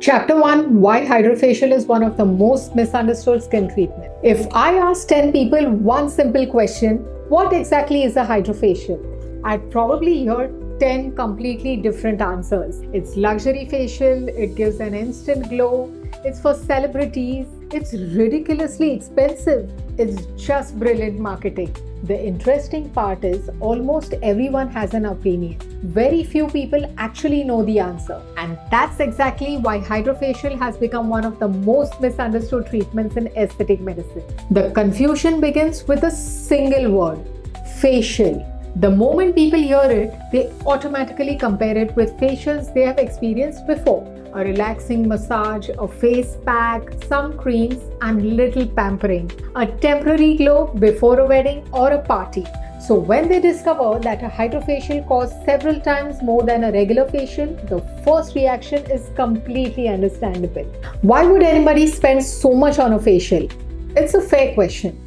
Chapter 1: Why HydraFacial is one of the most misunderstood skin treatments. If I ask 10 people one simple question, what exactly is a HydraFacial? I'd probably hear 10 completely different answers. It's luxury facial, it gives an instant glow, it's for celebrities, it's ridiculously expensive, it's just brilliant marketing. The interesting part is almost everyone has an opinion. Very few people actually know the answer. And that's exactly why HydraFacial has become one of the most misunderstood treatments in aesthetic medicine. The confusion begins with a single word: facial. The moment people hear it, they automatically compare it with facials they have experienced before. A relaxing massage, a face pack, some creams, and little pampering. A temporary glow before a wedding or a party. So when they discover that a HydraFacial costs several times more than a regular facial, the first reaction is completely understandable. Why would anybody spend so much on a facial? It's a fair question,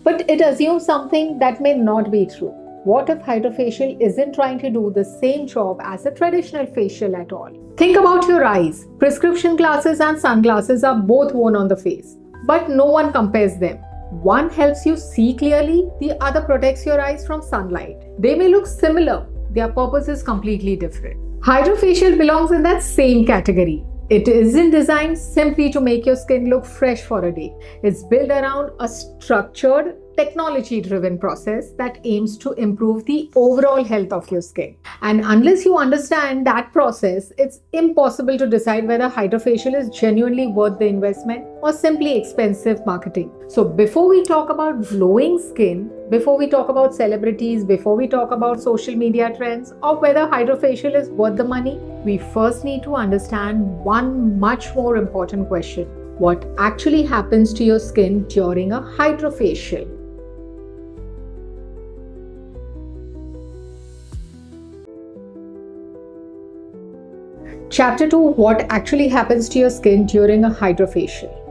but it assumes something that may not be true. What if HydraFacial isn't trying to do the same job as a traditional facial at all? Think about your eyes. Prescription glasses and sunglasses are both worn on the face, but no one compares them. One helps you see clearly, the other protects your eyes from sunlight. They may look similar, their purpose is completely different. HydraFacial belongs in that same category. It isn't designed simply to make your skin look fresh for a day. It's built around a structured, technology-driven process that aims to improve the overall health of your skin. And unless you understand that process, it's impossible to decide whether HydraFacial is genuinely worth the investment or simply expensive marketing. So before we talk about glowing skin, before we talk about celebrities, before we talk about social media trends, or whether HydraFacial is worth the money, we first need to understand one much more important question: what actually happens to your skin during a HydraFacial? Chapter 2: What actually happens to your skin during a HydraFacial?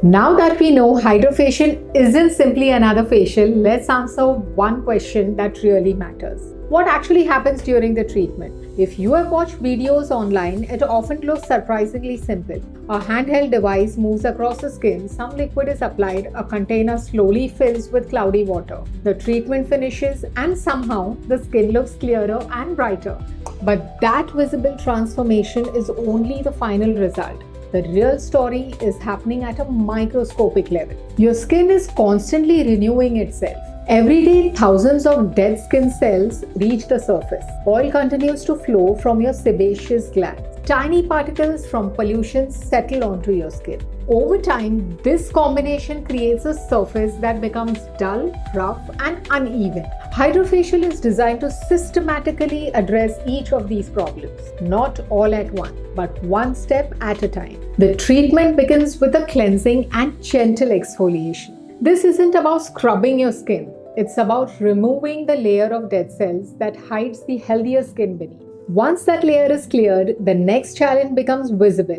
Now that we know HydraFacial isn't simply another facial, let's answer one question that really matters. What actually happens during the treatment? If you have watched videos online, it often looks surprisingly simple. A handheld device moves across the skin, some liquid is applied, a container slowly fills with cloudy water. The treatment finishes, and somehow the skin looks clearer and brighter. But that visible transformation is only the final result. The real story is happening at a microscopic level. Your skin is constantly renewing itself. Every day, thousands of dead skin cells reach the surface. Oil continues to flow from your sebaceous glands. Tiny particles from pollution settle onto your skin. Over time, this combination creates a surface that becomes dull, rough, and uneven. HydraFacial is designed to systematically address each of these problems, not all at once, but one step at a time. The treatment begins with a cleansing and gentle exfoliation. This isn't about scrubbing your skin. It's about removing the layer of dead cells that hides the healthier skin beneath. Once that layer is cleared, the next challenge becomes visible: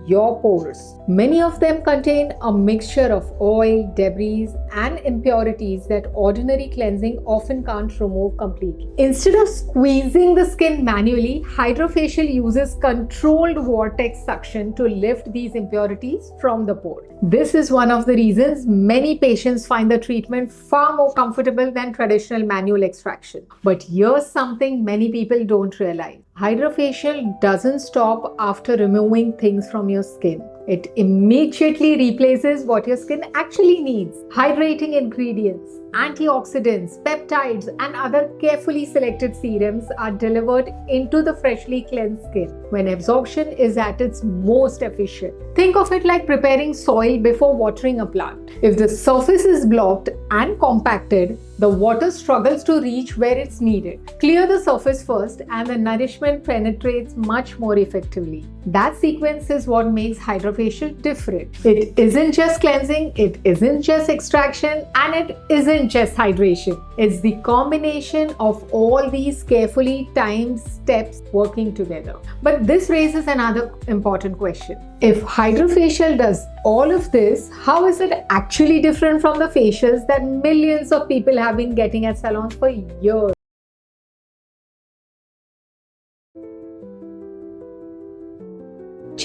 your pores. Many of them contain a mixture of oil, debris, and impurities that ordinary cleansing often can't remove completely. Instead of squeezing the skin manually, HydraFacial uses controlled vortex suction to lift these impurities from the pore. This is one of the reasons many patients find the treatment far more comfortable than traditional manual extraction. But here's something many people don't realize. HydraFacial doesn't stop after removing things from your skin. It immediately replaces what your skin actually needs. Hydrating ingredients, antioxidants, peptides, and other carefully selected serums are delivered into the freshly cleansed skin when absorption is at its most efficient. Think of it like preparing soil before watering a plant. If the surface is blocked and compacted, the water struggles to reach where it's needed. Clear the surface first, and the nourishment penetrates much more effectively. That sequence is what makes HydraFacial different. It isn't just cleansing, it isn't just extraction, and it isn't just hydration. It's the combination of all these carefully timed steps working together. But this raises another important question. If HydraFacial does all of this, how is it actually different from the facials that millions of people have been getting at salons for years?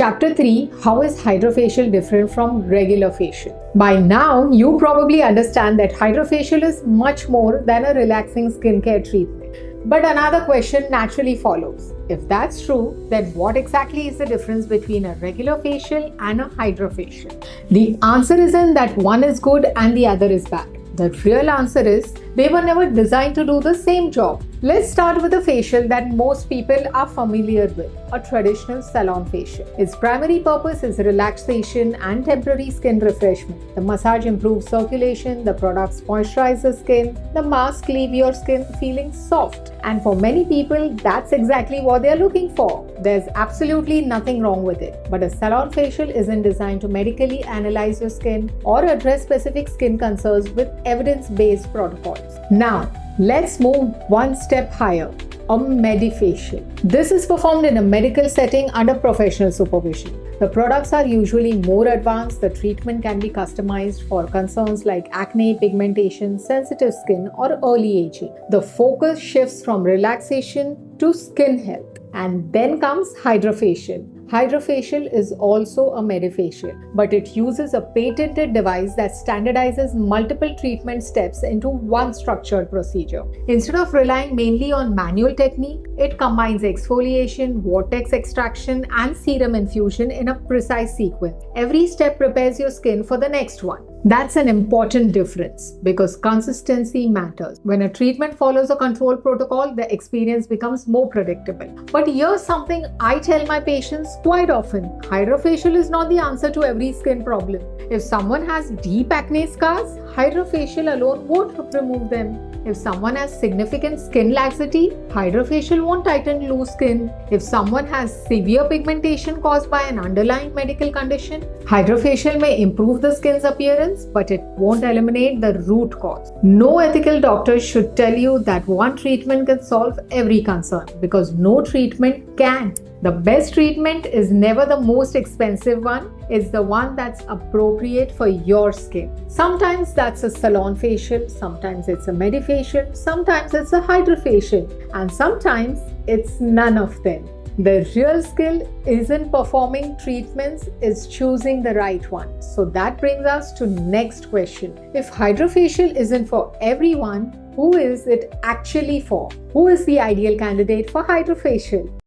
Chapter 3: How is HydraFacial different from regular facial? By now, you probably understand that HydraFacial is much more than a relaxing skincare treatment. But another question naturally follows. If that's true, then what exactly is the difference between a regular facial and a HydraFacial? The answer isn't that one is good and the other is bad. The real answer is they were never designed to do the same job. Let's start with a facial that most people are familiar with, a traditional salon facial. Its primary purpose is relaxation and temporary skin refreshment. The massage improves circulation, the products moisturize the skin, the mask leave your skin feeling soft. And for many people, that's exactly what they're looking for. There's absolutely nothing wrong with it. But a salon facial isn't designed to medically analyze your skin or address specific skin concerns with evidence-based protocols. Now, let's move one step higher. A medifacial. This is performed in a medical setting under professional supervision. The products are usually more advanced. The treatment can be customized for concerns like acne, pigmentation, sensitive skin, or early aging. The focus shifts from relaxation to skin health. And then comes HydraFacial. HydraFacial is also a medifacial, but it uses a patented device that standardizes multiple treatment steps into one structured procedure. Instead of relying mainly on manual technique, it combines exfoliation, vortex extraction, and serum infusion in a precise sequence. Every step prepares your skin for the next one. That's an important difference because consistency matters. When a treatment follows a control protocol, the experience becomes more predictable. But here's something I tell my patients quite often. HydraFacial is not the answer to every skin problem. If someone has deep acne scars, HydraFacial alone won't remove them. If someone has significant skin laxity, HydraFacial won't tighten loose skin. If someone has severe pigmentation caused by an underlying medical condition, HydraFacial may improve the skin's appearance, but it won't eliminate the root cause. No ethical doctor should tell you that one treatment can solve every concern because no treatment can. The best treatment is never the most expensive one, it's the one that's appropriate for your skin. Sometimes that's a salon facial, sometimes it's a medifacial, sometimes it's a HydraFacial, and sometimes it's none of them. The real skill isn't performing treatments, it's choosing the right one. So that brings us to next question. If HydraFacial isn't for everyone, who is it actually for? Who is the ideal candidate for HydraFacial?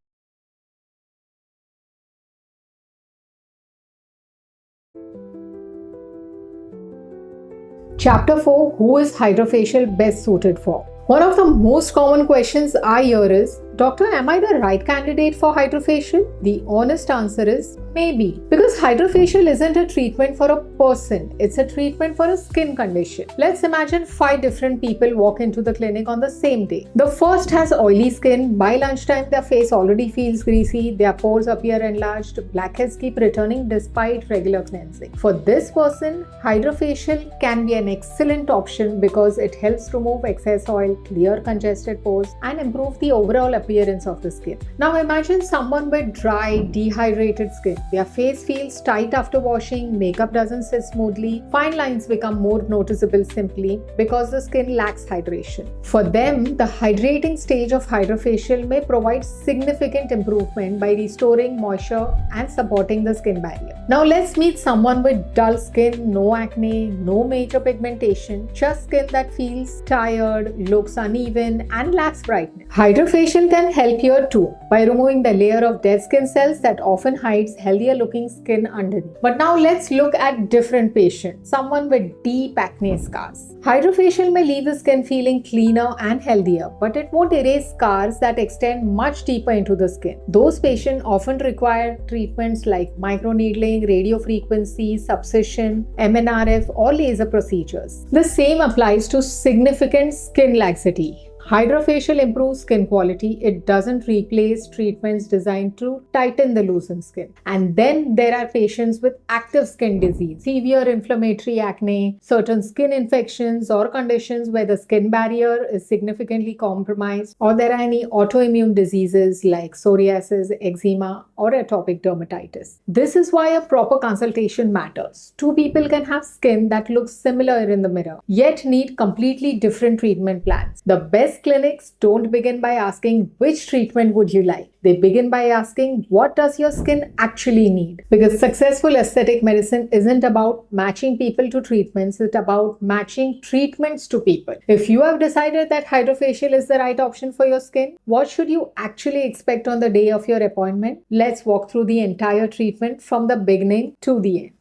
Chapter 4: Who is HydraFacial best suited for? One of the most common questions I hear is, Doctor, am I the right candidate for HydraFacial? The honest answer is maybe. Because HydraFacial isn't a treatment for a person, it's a treatment for a skin condition. Let's imagine 5 different people walk into the clinic on the same day. The first has oily skin. By lunchtime, their face already feels greasy, their pores appear enlarged, blackheads keep returning despite regular cleansing. For this person, HydraFacial can be an excellent option because it helps remove excess oil, clear congested pores, and improve the overall appearance of the skin. Now imagine someone with dry, dehydrated skin. Their face feels tight after washing, makeup doesn't sit smoothly, fine lines become more noticeable simply because the skin lacks hydration. For them, the hydrating stage of HydraFacial may provide significant improvement by restoring moisture and supporting the skin barrier. Now let's meet someone with dull skin, no acne, no major pigmentation, just skin that feels tired, looks uneven, and lacks brightness. HydraFacial can help here too by removing the layer of dead skin cells that often hides healthier looking skin underneath. But now let's look at different patients. Someone with deep acne scars. HydraFacial may leave the skin feeling cleaner and healthier, but it won't erase scars that extend much deeper into the skin. Those patients often require treatments like microneedling, radiofrequency, subcision, MNRF, or laser procedures. The same applies to significant skin laxity. HydraFacial improves skin quality. It doesn't replace treatments designed to tighten the loosened skin. And then there are patients with active skin disease, severe inflammatory acne, certain skin infections or conditions where the skin barrier is significantly compromised, or there are any autoimmune diseases like psoriasis, eczema, or atopic dermatitis. This is why a proper consultation matters. 2 people can have skin that looks similar in the mirror, yet need completely different treatment plans. The best best clinics don't begin by asking which treatment would you like. They begin by asking what does your skin actually need? Because successful aesthetic medicine isn't about matching people to treatments, it's about matching treatments to people. If you have decided that HydraFacial is the right option for your skin, what should you actually expect on the day of your appointment? Let's walk through the entire treatment from the beginning to the end.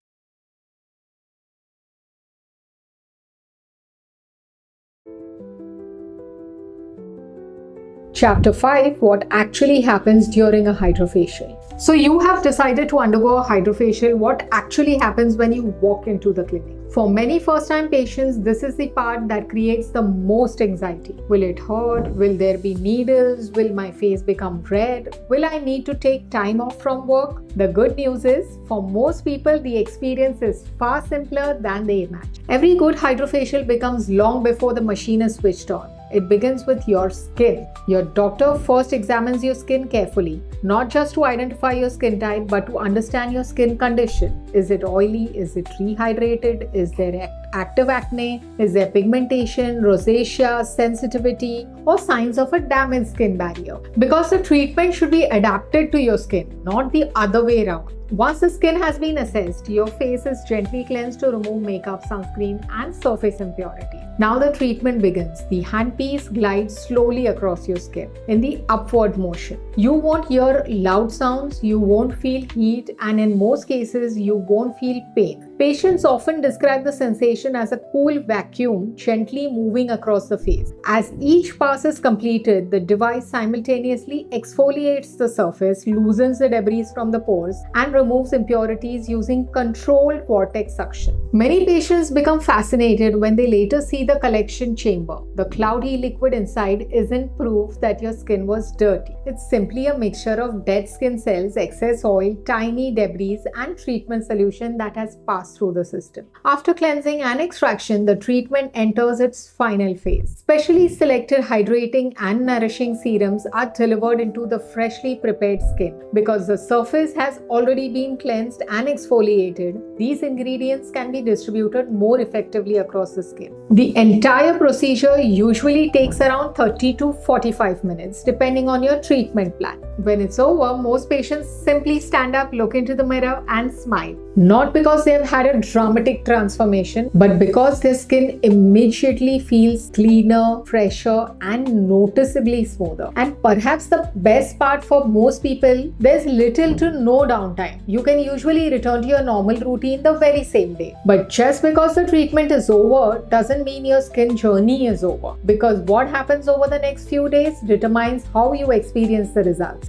Chapter 5, what actually happens during a HydraFacial. So you have decided to undergo a HydraFacial. What actually happens when you walk into the clinic? For many first-time patients, this is the part that creates the most anxiety. Will it hurt? Will there be needles? Will my face become red? Will I need to take time off from work? The good news is, for most people, the experience is far simpler than they imagine. Every good HydraFacial becomes long before the machine is switched on. It begins with your skin. Your doctor first examines your skin carefully, not just to identify your skin type, but to understand your skin condition. Is it oily? Is it rehydrated? Is there active acne? Is there pigmentation, rosacea, sensitivity, or signs of a damaged skin barrier? Because the treatment should be adapted to your skin, not the other way around. Once the skin has been assessed, your face is gently cleansed to remove makeup, sunscreen, and surface impurity. Now the treatment begins. The handpiece glides slowly across your skin in the upward motion. You won't hear loud sounds, you won't feel heat, and in most cases, you won't feel pain. Patients often describe the sensation as a cool vacuum gently moving across the face. As each pass is completed, the device simultaneously exfoliates the surface, loosens the debris from the pores, and removes impurities using controlled vortex suction. Many patients become fascinated when they later see the collection chamber. The cloudy liquid inside isn't proof that your skin was dirty. It's simply a mixture of dead skin cells, excess oil, tiny debris, and treatment solution that has passed through the system. After cleansing and extraction, the treatment enters its final phase. Specially selected hydrating and nourishing serums are delivered into the freshly prepared skin. Because the surface has already been cleansed and exfoliated, these ingredients can be distributed more effectively across the skin. The entire procedure usually takes around 30 to 45 minutes depending on your treatment plan. When it's over, most patients simply stand up, look into the mirror, and smile. Not because they have had a dramatic transformation, but because their skin immediately feels cleaner, fresher, and noticeably smoother. And perhaps the best part for most people, there's little to no downtime. You can usually return to your normal routine the very same day. But just because the treatment is over doesn't mean your skin journey is over. Because what happens over the next few days determines how you experience the results.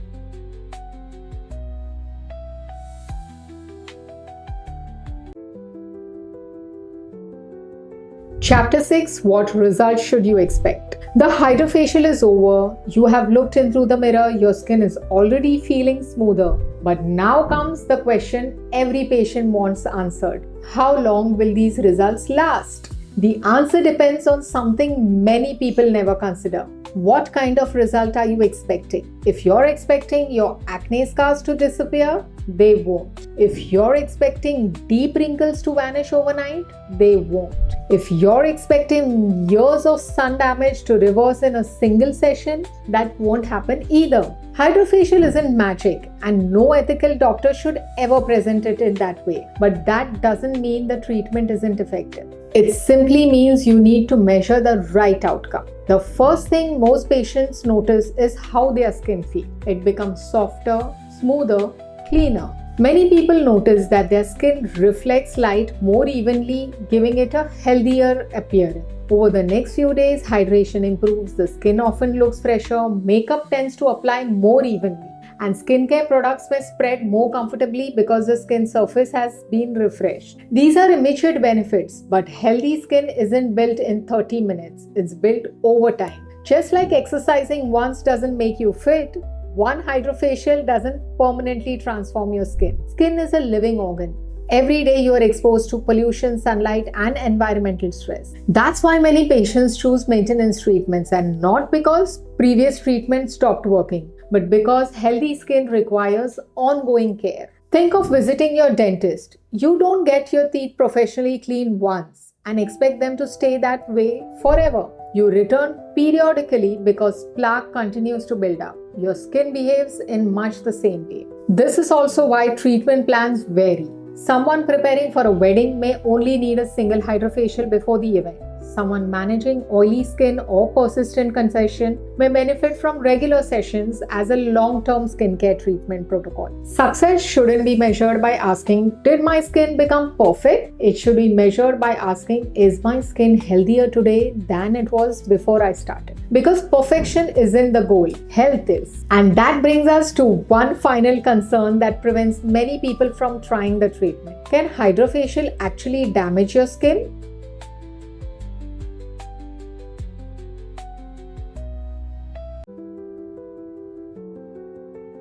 Chapter 6, what results should you expect? The HydraFacial is over. You have looked in through the mirror. Your skin is already feeling smoother. But now comes the question every patient wants answered. How long will these results last? The answer depends on something many people never consider. What kind of result are you expecting? If you're expecting your acne scars to disappear, they won't. If you're expecting deep wrinkles to vanish overnight, they won't. If you're expecting years of sun damage to reverse in a single session, that won't happen either. HydraFacial isn't magic, and no ethical doctor should ever present it in that way. But that doesn't mean the treatment isn't effective. It simply means you need to measure the right outcome. The first thing most patients notice is how their skin feels. It becomes softer, smoother, cleaner. Many people notice that their skin reflects light more evenly, giving it a healthier appearance. Over the next few days, hydration improves, the skin often looks fresher, makeup tends to apply more evenly, and skincare products may spread more comfortably because the skin surface has been refreshed. These are immediate benefits, but healthy skin isn't built in 30 minutes. It's built over time. Just like exercising once doesn't make you fit, one HydraFacial doesn't permanently transform your skin. Skin is a living organ. Every day you are exposed to pollution, sunlight, and environmental stress. That's why many patients choose maintenance treatments, and not because previous treatments stopped working, but because healthy skin requires ongoing care. Think of visiting your dentist. You don't get your teeth professionally cleaned once and expect them to stay that way forever. You return periodically because plaque continues to build up. Your skin behaves in much the same way. This is also why treatment plans vary. Someone preparing for a wedding may only need a single HydraFacial before the event. Someone managing oily skin or persistent congestion may benefit from regular sessions as a long-term skincare treatment protocol. Success shouldn't be measured by asking, did my skin become perfect? It should be measured by asking, is my skin healthier today than it was before I started? Because perfection isn't the goal, health is. And that brings us to one final concern that prevents many people from trying the treatment. Can HydraFacial actually damage your skin?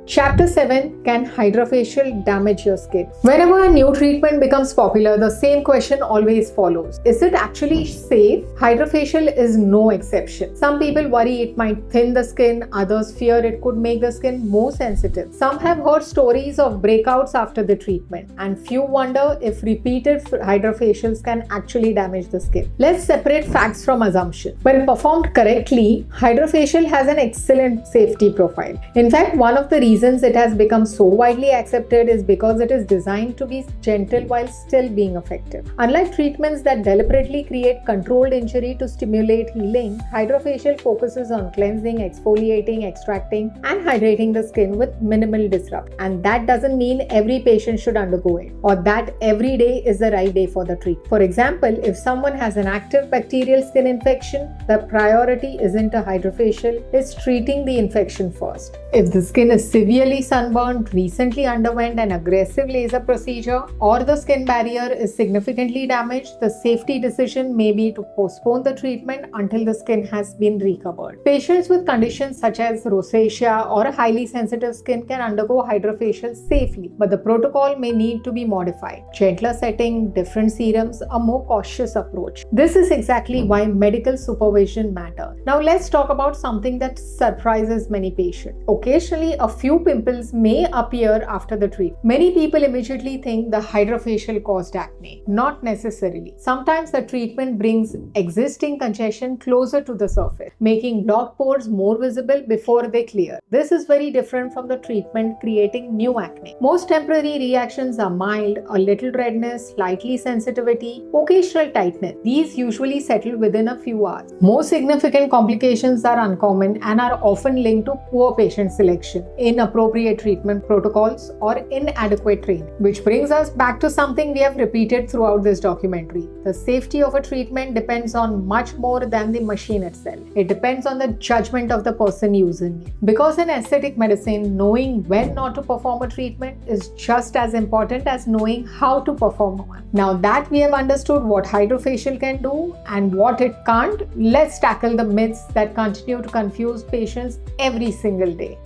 Chapter 7. Can HydraFacial damage your skin? Whenever a new treatment becomes popular, the same question always follows. Is it actually safe? HydraFacial is no exception. Some people worry it might thin the skin, others fear it could make the skin more sensitive. Some have heard stories of breakouts after the treatment, and few wonder if repeated HydraFacials can actually damage the skin. Let's separate facts from assumptions. When performed correctly, HydraFacial has an excellent safety profile. In fact, one of the reasons it has become so widely accepted is because it is designed to be gentle while still being effective. Unlike treatments that deliberately create controlled injury to stimulate healing, HydraFacial focuses on cleansing, exfoliating, extracting, and hydrating the skin with minimal disruption. And that doesn't mean every patient should undergo it, or that every day is the right day for the treatment. For example, if someone has an active bacterial skin infection, the priority isn't a HydraFacial, it's treating the infection first. If the skin is severely sunburned, recently underwent an aggressive laser procedure, or the skin barrier is significantly damaged, the safety decision may be to postpone the treatment until the skin has been recovered. Patients with conditions such as rosacea or a highly sensitive skin can undergo HydraFacial safely, but the protocol may need to be modified. Gentler setting, different serums, a more cautious approach. This is exactly why medical supervision matters. Now let's talk about something that surprises many patients. Occasionally, a few pimples may appear after the treatment. Many people immediately think the HydraFacial caused acne. Not necessarily. Sometimes the treatment brings existing congestion closer to the surface, making blocked pores more visible before they clear. This is very different from the treatment creating new acne. Most temporary reactions are mild, a little redness, slightly sensitivity, occasional tightness. These usually settle within a few hours. Most significant complications are uncommon and are often linked to poor patient selection, inappropriate treatment protocols, or inadequate training. Which brings us back to something we have repeated throughout this documentary. The safety of a treatment depends on much more than the machine itself. It depends on the judgment of the person using it. Because in aesthetic medicine, knowing when not to perform a treatment is just as important as knowing how to perform one. Now that we have understood what HydraFacial can do and what it can't, let's tackle the myths that continue to confuse patients every single day.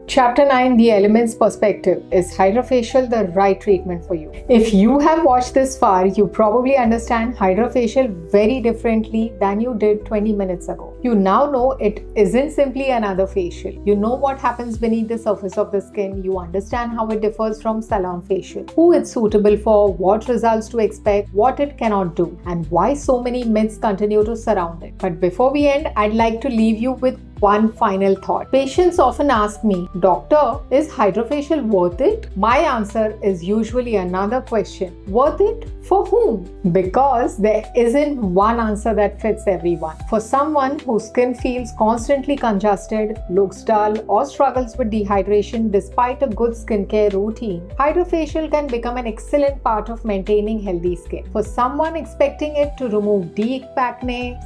Chapter 9, The Elements Perspective. Is HydraFacial the right treatment for you? If you have watched this far, you probably understand HydraFacial very differently than you did 20 minutes ago. You now know it isn't simply another facial. You know what happens beneath the surface of the skin. You understand how it differs from salon facial, who it's suitable for, what results to expect, what it cannot do, and why so many myths continue to surround it. But before we end, I'd like to leave you with one final thought. Patients often ask me, Doctor, is HydraFacial worth it? My answer is usually another question. Worth it? For whom? Because there isn't one answer that fits everyone. For someone whose skin feels constantly congested, looks dull, or struggles with dehydration despite a good skincare routine, HydraFacial can become an excellent part of maintaining healthy skin. For someone expecting it to remove deep acne,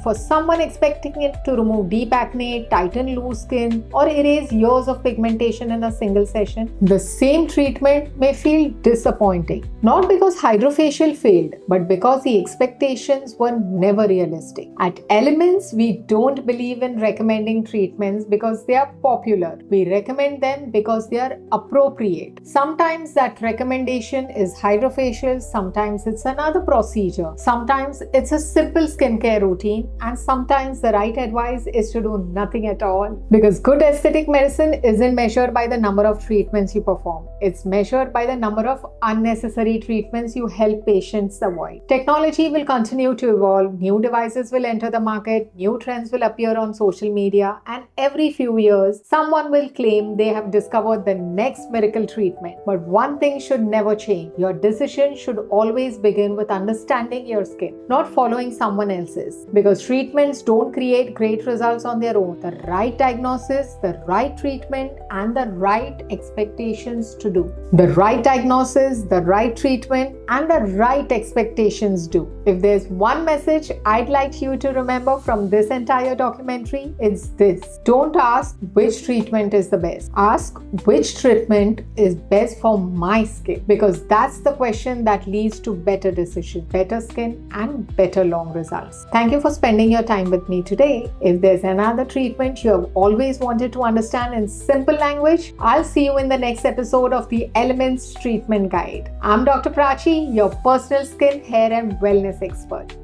tighten loose skin, or erase years of pigmentation in a single session, the same treatment may feel disappointing. Not because HydraFacial failed, but because the expectations were never realistic. At Elements, we don't believe in recommending treatments because they are popular. We recommend them because they are appropriate. Sometimes that recommendation is HydraFacial, sometimes it's another procedure, sometimes it's a simple skincare routine, and sometimes the right advice is to do nothing at at all. Because good aesthetic medicine isn't measured by the number of treatments you perform. It's measured by the number of unnecessary treatments you help patients avoid. Technology will continue to evolve, new devices will enter the market, new trends will appear on social media, and every few years, someone will claim they have discovered the next miracle treatment. But one thing should never change. Your decision should always begin with understanding your skin, not following someone else's. Because treatments don't create great results on their own. The right diagnosis, the right treatment, and the right expectations to do. The right diagnosis, the right treatment, and the right expectations do. If there's one message I'd like you to remember from this entire documentary, it's this. Don't ask which treatment is the best. Ask which treatment is best for my skin, because that's the question that leads to better decisions, better skin, and better long results. Thank you for spending your time with me today. If there's another treatment you have always wanted to understand in simple language, I'll see you in the next episode of the Elements Treatment Guide. I'm Dr. Prachi, your personal skin, hair, and wellness expert.